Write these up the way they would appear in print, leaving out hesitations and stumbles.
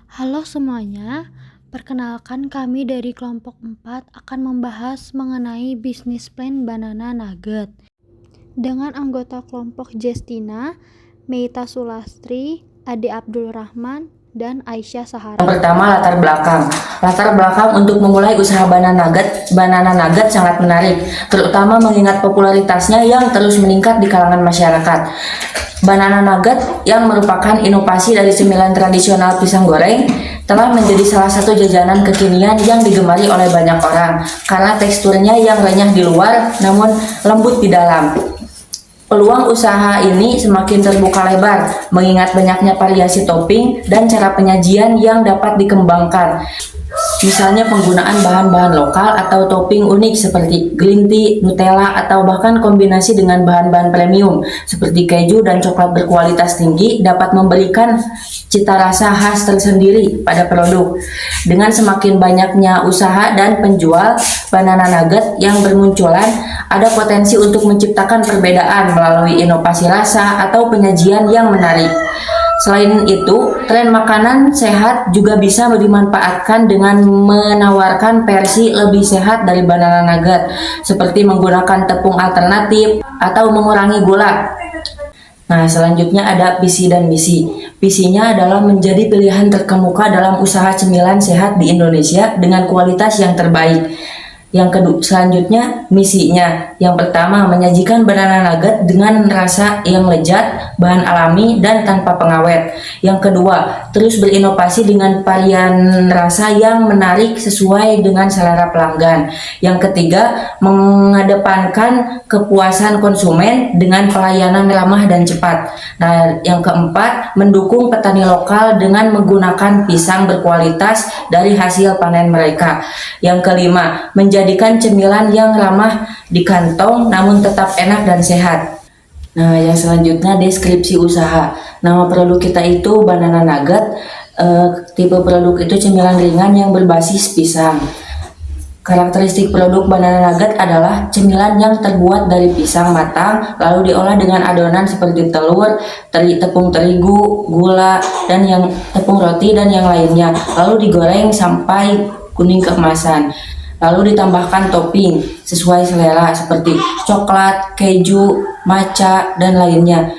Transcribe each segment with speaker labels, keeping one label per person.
Speaker 1: Halo semuanya, perkenalkan kami dari kelompok 4 akan membahas mengenai bisnis plan Banana Nugget dengan anggota kelompok Jestina, Meita Sulastri, Ade Abdul Rahman, dan Aisyah Sahara.
Speaker 2: Yang pertama, latar belakang. Latar belakang untuk memulai usaha Banana Nugget sangat menarik, terutama mengingat popularitasnya yang terus meningkat di kalangan masyarakat. Banana Nugget yang merupakan inovasi dari cemilan tradisional pisang goreng telah menjadi salah satu jajanan kekinian yang digemari oleh banyak orang karena teksturnya yang renyah di luar namun lembut di dalam. Peluang usaha ini semakin terbuka lebar mengingat banyaknya variasi topping dan cara penyajian yang dapat dikembangkan. Misalnya penggunaan bahan-bahan lokal atau topping unik seperti green tea, Nutella, atau bahkan kombinasi dengan bahan-bahan premium seperti keju dan coklat berkualitas tinggi dapat memberikan cita rasa khas tersendiri pada produk. Dengan semakin banyaknya usaha dan penjual banana nugget yang bermunculan, ada potensi untuk menciptakan perbedaan melalui inovasi rasa atau penyajian yang menarik. Selain itu, tren makanan sehat juga bisa dimanfaatkan dengan menawarkan versi lebih sehat dari banana nugget, seperti menggunakan tepung alternatif atau mengurangi gula. Nah, selanjutnya ada visi dan misi. Visinya adalah menjadi pilihan terkemuka dalam usaha cemilan sehat di Indonesia dengan kualitas yang terbaik. Selanjutnya misinya. Yang pertama, menyajikan banana nugget dengan rasa yang lezat, bahan alami dan tanpa pengawet. Yang kedua, terus berinovasi dengan varian rasa yang menarik sesuai dengan selera pelanggan. Yang ketiga, mengedepankan kepuasan konsumen dengan pelayanan ramah dan cepat. Nah, yang keempat, mendukung petani lokal dengan menggunakan pisang berkualitas dari hasil panen mereka. Yang kelima, menjadikan cemilan yang ramah di kantong namun tetap enak dan sehat. Nah, yang selanjutnya deskripsi usaha. Nama produk kita itu Banana Nugget. Tipe produk itu cemilan ringan yang berbasis pisang. Karakteristik produk Banana Nugget adalah cemilan yang terbuat dari pisang matang lalu diolah dengan adonan seperti telur, tepung terigu, gula, dan tepung roti dan yang lainnya, lalu digoreng sampai kuning keemasan. Lalu ditambahkan topping sesuai selera seperti coklat, keju, matcha, dan lainnya.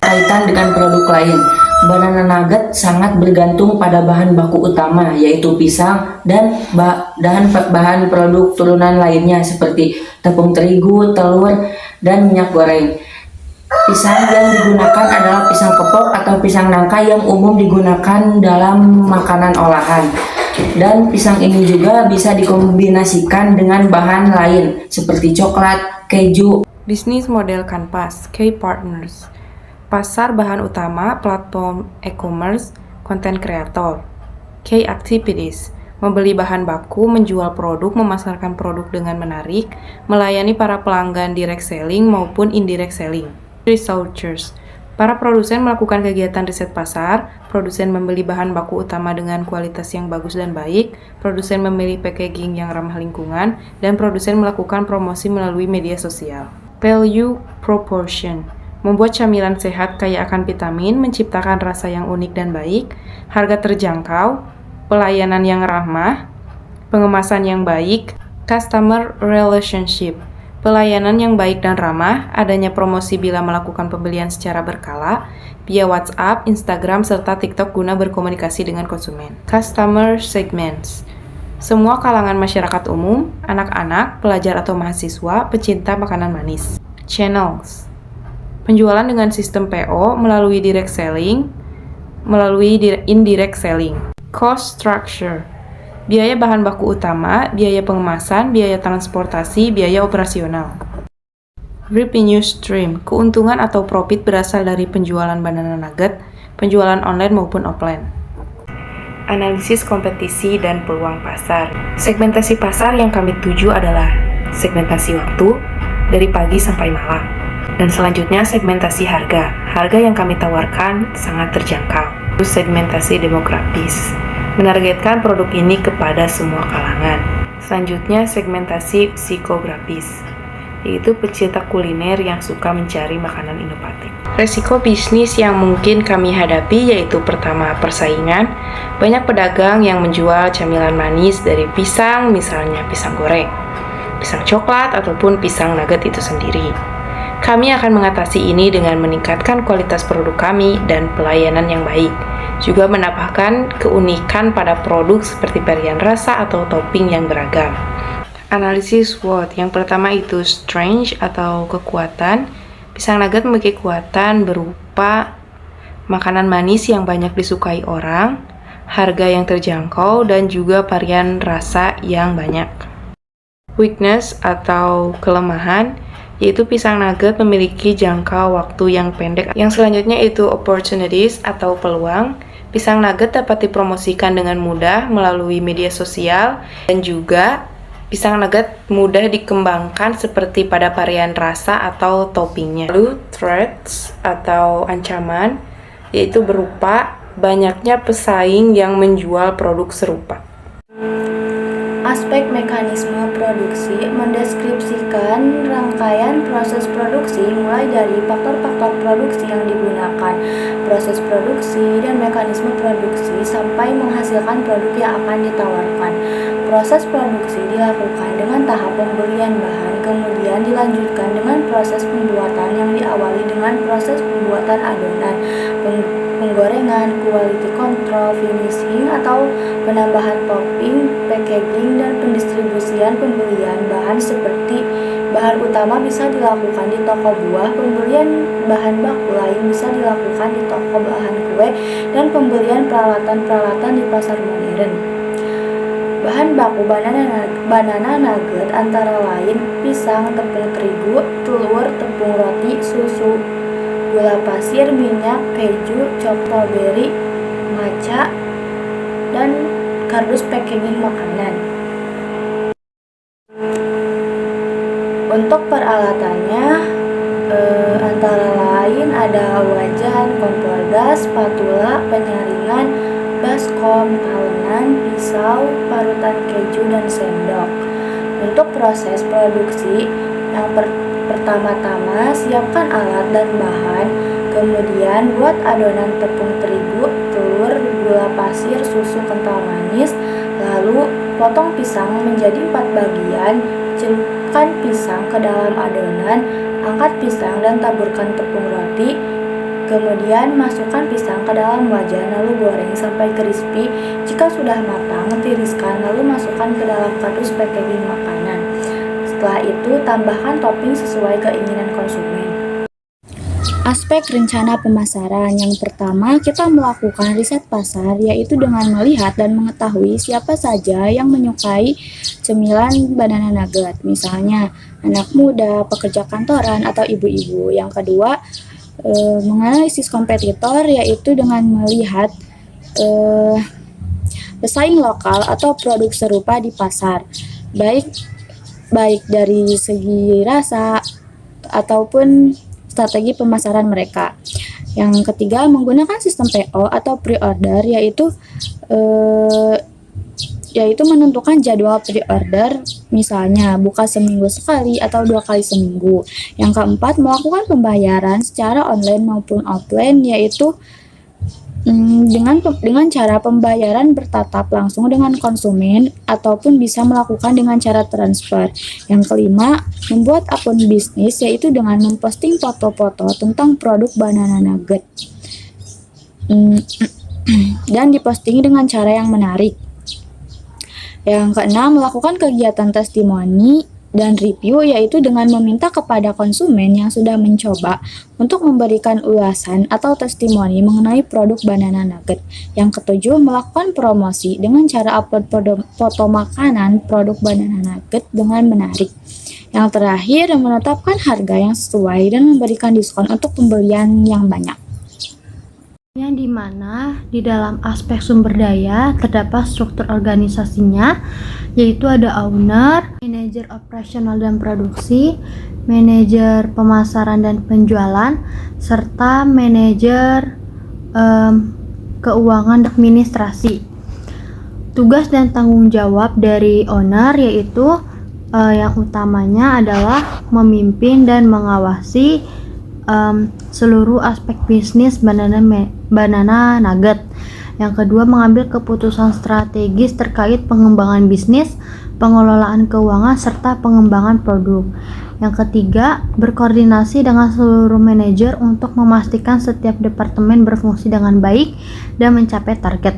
Speaker 2: Kaitan dengan produk lain, banana nugget sangat bergantung pada bahan baku utama yaitu pisang dan bahan produk turunan lainnya seperti tepung terigu, telur, dan minyak goreng. Pisang yang digunakan adalah pisang kepok atau pisang nangka yang umum digunakan dalam makanan olahan. Dan pisang ini juga bisa dikombinasikan dengan bahan lain seperti coklat, keju.
Speaker 3: Bisnis model Kanpas, Key Partners. Pasar bahan utama, platform e-commerce, konten kreator. Key Activities. Membeli bahan baku, menjual produk, memasarkan produk dengan menarik, melayani para pelanggan direct selling maupun indirect selling. Researchers. Para produsen melakukan kegiatan riset pasar, produsen membeli bahan baku utama dengan kualitas yang bagus dan baik, produsen memilih packaging yang ramah lingkungan, dan produsen melakukan promosi melalui media sosial. Value Proportion. Membuat camilan sehat kaya akan vitamin, menciptakan rasa yang unik dan baik, harga terjangkau, pelayanan yang ramah, pengemasan yang baik, customer relationship. Pelayanan yang baik dan ramah, adanya promosi bila melakukan pembelian secara berkala, via WhatsApp, Instagram, serta TikTok guna berkomunikasi dengan konsumen. Customer segments. Semua kalangan masyarakat umum, anak-anak, pelajar atau mahasiswa, pecinta makanan manis. Channels. Penjualan dengan sistem PO melalui direct selling, melalui indirect selling. Cost structure. Biaya bahan baku utama, biaya pengemasan, biaya transportasi, biaya operasional. Revenue stream, keuntungan atau profit berasal dari penjualan banana nugget, penjualan online maupun offline. Analisis kompetisi dan peluang pasar. Segmentasi pasar yang kami tuju adalah segmentasi waktu, dari pagi sampai malam. Dan selanjutnya segmentasi harga. Harga yang kami tawarkan sangat terjangkau. Terus segmentasi demografis. Menargetkan produk ini kepada semua kalangan. Selanjutnya segmentasi psikografis. yaitu pecinta kuliner yang suka mencari makanan inovatif. Resiko bisnis yang mungkin kami hadapi yaitu pertama, persaingan. Banyak pedagang yang menjual camilan manis dari pisang, misalnya pisang goreng, pisang coklat, ataupun pisang nugget itu sendiri. Kami akan mengatasi ini dengan meningkatkan kualitas produk kami dan pelayanan yang baik. Juga menambahkan keunikan pada produk seperti varian rasa atau topping yang beragam. Analisis SWOT. Yang pertama itu strength atau kekuatan. Pisang nugget memiliki kekuatan berupa makanan manis yang banyak disukai orang, harga yang terjangkau, dan juga varian rasa yang banyak. Weakness atau kelemahan, yaitu pisang nugget memiliki jangka waktu yang pendek. Yang selanjutnya itu opportunities atau peluang. Pisang nugget dapat dipromosikan dengan mudah melalui media sosial, dan juga pisang nugget mudah dikembangkan seperti pada varian rasa atau toppingnya. Lalu threats atau ancaman, yaitu berupa banyaknya pesaing yang menjual produk serupa.
Speaker 1: Aspek mekanisme produksi mendeskripsikan rangkaian proses produksi mulai dari faktor-faktor produksi yang digunakan, proses produksi, dan mekanisme produksi sampai menghasilkan produk yang akan ditawarkan. Proses produksi dilakukan dengan tahap pembelian bahan, kemudian dilanjutkan dengan proses pembuatan yang diawali dengan proses pembuatan adonan, penggorengan, quality control, finishing atau penambahan topping, packaging, dan pendistribusian. Pembelian bahan seperti bahan utama bisa dilakukan di toko buah, pembelian bahan baku lain bisa dilakukan di toko bahan kue, dan pembelian peralatan-peralatan di pasar modern. Bahan baku banana nugget antara lain pisang, tepung terigu, telur, tepung roti, susu, gula pasir, minyak, keju, strawberry, matcha, dan kardus packaging makanan. Untuk peralatannya antara lain ada wajan, kompor gas, spatula, penyaringan, baskom, talenan, pisau, parutan keju, dan sendok. Untuk proses produksi, yang pertama-tama siapkan alat dan bahan, kemudian buat adonan tepung terigu, telur, gula pasir, susu kental manis, lalu potong pisang menjadi 4 bagian, celupkan pisang ke dalam adonan, angkat pisang dan taburkan tepung roti. Kemudian masukkan pisang ke dalam wajan lalu goreng sampai crispy. Jika sudah matang, tiriskan lalu masukkan ke dalam kardus packaging makanan. Setelah itu tambahkan topping sesuai keinginan konsumen. Aspek rencana pemasaran. Yang pertama, kita melakukan riset pasar, yaitu dengan melihat dan mengetahui siapa saja yang menyukai cemilan banana nugget. Misalnya anak muda, pekerja kantoran, atau ibu-ibu. Yang kedua, menganalisis kompetitor, yaitu dengan melihat pesaing lokal atau produk serupa di pasar, baik dari segi rasa ataupun strategi pemasaran mereka. Yang ketiga, menggunakan sistem PO atau pre-order, yaitu menentukan jadwal pre-order, misalnya buka seminggu sekali atau 2 kali seminggu. Yang keempat, melakukan pembayaran secara online maupun offline, yaitu dengan cara pembayaran bertatap langsung dengan konsumen ataupun bisa melakukan dengan cara transfer. Yang kelima, membuat akun bisnis, yaitu dengan memposting foto-foto tentang produk banana nugget dan diposting dengan cara yang menarik. Yang keenam, melakukan kegiatan testimoni dan review, yaitu dengan meminta kepada konsumen yang sudah mencoba untuk memberikan ulasan atau testimoni mengenai produk banana nugget. Yang ketujuh, melakukan promosi dengan cara upload foto makanan produk banana nugget dengan menarik. Yang terakhir, menetapkan harga yang sesuai dan memberikan diskon untuk pembelian yang banyak. Yang dimana di dalam aspek sumber daya terdapat struktur organisasinya, yaitu ada owner, manajer operasional dan produksi, manajer pemasaran dan penjualan, serta manajer keuangan dan administrasi. Tugas dan tanggung jawab dari owner yaitu Yang utamanya adalah memimpin dan mengawasi seluruh aspek bisnis Banana Nugget. Yang kedua, mengambil keputusan strategis terkait pengembangan bisnis, pengelolaan keuangan, serta pengembangan produk. Yang ketiga, berkoordinasi dengan seluruh manajer untuk memastikan setiap departemen berfungsi dengan baik dan mencapai target.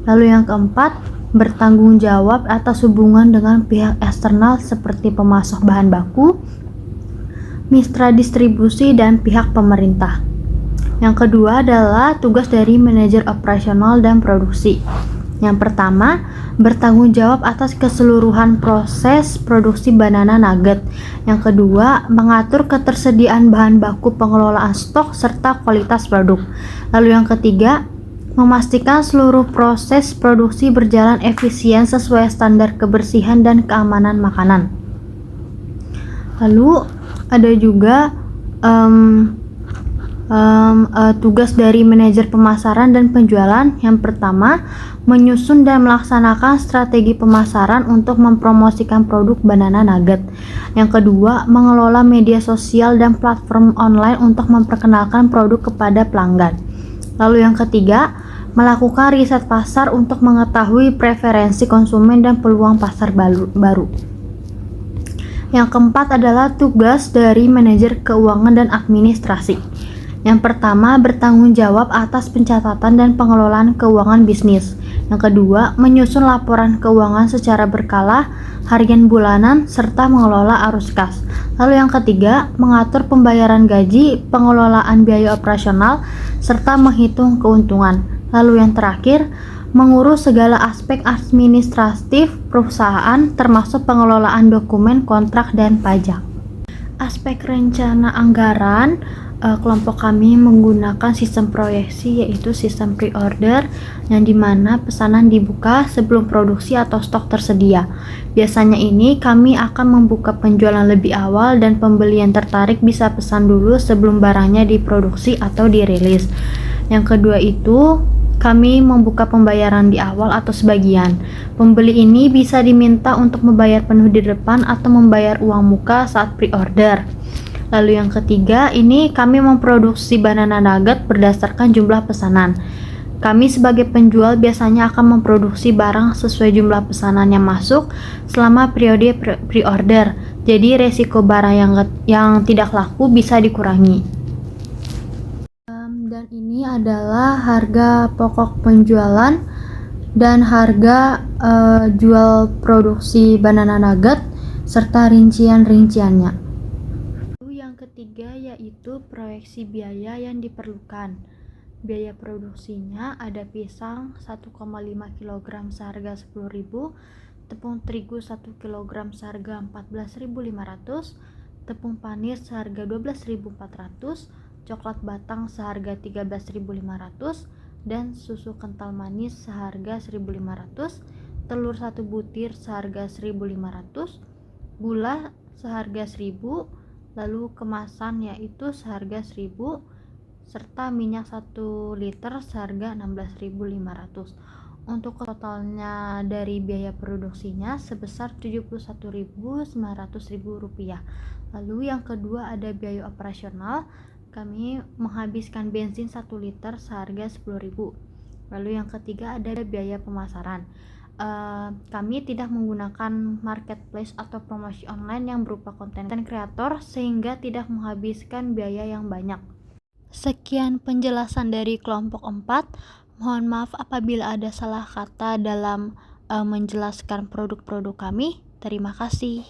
Speaker 1: Lalu yang keempat, bertanggung jawab atas hubungan dengan pihak eksternal seperti pemasok bahan baku, mitra distribusi, dan pihak pemerintah. Yang kedua adalah tugas dari manajer operasional dan produksi. Yang pertama, bertanggung jawab atas keseluruhan proses produksi banana nugget. Yang kedua, mengatur ketersediaan bahan baku, pengelolaan stok, serta kualitas produk. Lalu yang ketiga, memastikan seluruh proses produksi berjalan efisien sesuai standar kebersihan dan keamanan makanan. Lalu ada juga tugas dari manajer pemasaran dan penjualan. Yang pertama, menyusun dan melaksanakan strategi pemasaran untuk mempromosikan produk banana nugget. Yang kedua, mengelola media sosial dan platform online untuk memperkenalkan produk kepada pelanggan. Lalu yang ketiga, melakukan riset pasar untuk mengetahui preferensi konsumen dan peluang pasar baru. Yang keempat adalah tugas dari manajer keuangan dan administrasi. Yang pertama, bertanggung jawab atas pencatatan dan pengelolaan keuangan bisnis. Yang kedua, menyusun laporan keuangan secara berkala, harian, bulanan, serta mengelola arus kas. Lalu yang ketiga, mengatur pembayaran gaji, pengelolaan biaya operasional, serta menghitung keuntungan. Lalu yang terakhir, mengurus segala aspek administratif perusahaan termasuk pengelolaan dokumen, kontrak, dan pajak. Aspek rencana anggaran, kelompok kami menggunakan sistem proyeksi, yaitu sistem pre-order, yang dimana pesanan dibuka sebelum produksi atau stok tersedia. Biasanya ini kami akan membuka penjualan lebih awal dan pembeli yang tertarik bisa pesan dulu sebelum barangnya diproduksi atau dirilis. Yang kedua itu, kami membuka pembayaran di awal atau sebagian. Pembeli ini bisa diminta untuk membayar penuh di depan atau membayar uang muka saat pre-order. Lalu yang ketiga, ini kami memproduksi banana nugget berdasarkan jumlah pesanan. Kami sebagai penjual biasanya akan memproduksi barang sesuai jumlah pesanan yang masuk selama periode pre-order. Jadi resiko barang yang tidak laku bisa dikurangi. Dan ini adalah harga pokok penjualan dan harga jual produksi banana nugget serta rincian-rinciannya. Yang ketiga yaitu proyeksi biaya yang diperlukan. Biaya produksinya ada pisang 1,5 kg seharga 10.000, tepung terigu 1 kg seharga 14.500, tepung panis seharga 12.400, coklat batang seharga 13.500, dan susu kental manis seharga 1.500, telur 1 butir seharga 1.500, gula seharga 1.000, lalu kemasan yaitu seharga 1.000, serta minyak 1 liter seharga 16.500. Untuk totalnya dari biaya produksinya sebesar Rp71.900. Lalu yang kedua ada biaya operasional. Kami menghabiskan bensin 1 liter seharga 10.000. Lalu yang ketiga ada biaya pemasaran. Kami tidak menggunakan marketplace atau promosi online yang berupa konten kreator sehingga tidak menghabiskan biaya yang banyak. Sekian penjelasan dari kelompok 4. Mohon maaf apabila ada salah kata dalam menjelaskan produk-produk kami. Terima kasih.